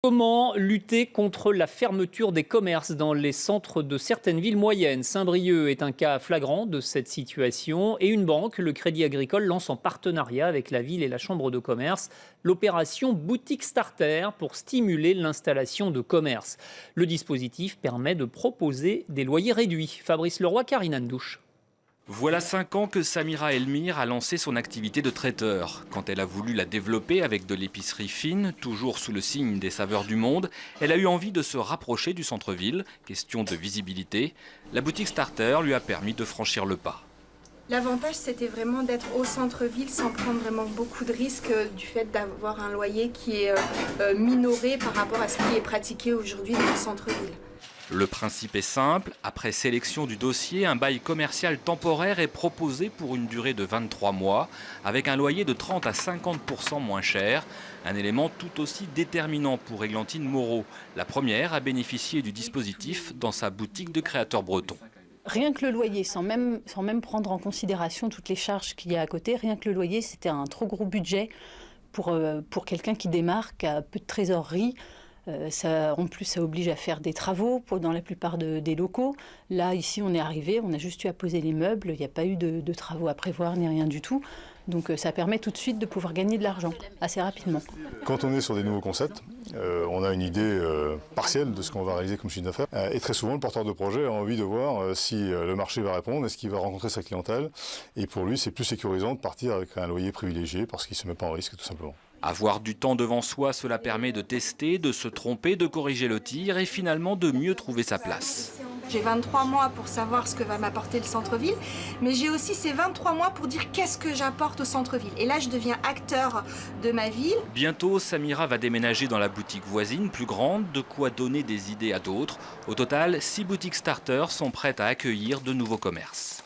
Comment lutter contre la fermeture des commerces dans les centres de certaines villes moyennes? Saint-Brieuc est un cas flagrant de cette situation et une banque, le Crédit Agricole, lance en partenariat avec la ville et la chambre de commerce l'opération Boutique Starter pour stimuler l'installation de commerces. Le dispositif permet de proposer des loyers réduits. Fabrice Leroy, Karine Andouche. Voilà 5 ans que Samira Elmir a lancé son activité de traiteur. Quand elle a voulu la développer avec de l'épicerie fine, toujours sous le signe des saveurs du monde, elle a eu envie de se rapprocher du centre-ville. Question de visibilité, la boutique Starter lui a permis de franchir le pas. L'avantage, c'était vraiment d'être au centre-ville sans prendre vraiment beaucoup de risques du fait d'avoir un loyer qui est minoré par rapport à ce qui est pratiqué aujourd'hui dans le centre-ville. Le principe est simple, après sélection du dossier, un bail commercial temporaire est proposé pour une durée de 23 mois, avec un loyer de 30 à 50% moins cher. Un élément tout aussi déterminant pour Églantine Moreau, la première à bénéficier du dispositif dans sa boutique de créateurs bretons. Rien que le loyer, sans même prendre en considération toutes les charges qu'il y a à côté, rien que le loyer, c'était un trop gros budget pour quelqu'un qui démarre, qui a peu de trésorerie. En plus, ça oblige à faire des travaux dans la plupart des locaux. Là, ici, on est arrivé, on a juste eu à poser les meubles. Il n'y a pas eu de travaux à prévoir ni rien du tout. Donc ça permet tout de suite de pouvoir gagner de l'argent assez rapidement. Quand on est sur des nouveaux concepts, on a une idée partielle de ce qu'on va réaliser comme chiffre d'affaires. Et très souvent, le porteur de projet a envie de voir si le marché va répondre, est-ce qu'il va rencontrer sa clientèle. Et pour lui, c'est plus sécurisant de partir avec un loyer privilégié parce qu'il ne se met pas en risque tout simplement. Avoir du temps devant soi, cela permet de tester, de se tromper, de corriger le tir et finalement de mieux trouver sa place. J'ai 23 mois pour savoir ce que va m'apporter le centre-ville, mais j'ai aussi ces 23 mois pour dire qu'est-ce que j'apporte au centre-ville. Et là, je deviens acteur de ma ville. Bientôt, Samira va déménager dans la boutique voisine, plus grande, de quoi donner des idées à d'autres. Au total, 6 boutiques starters sont prêtes à accueillir de nouveaux commerces.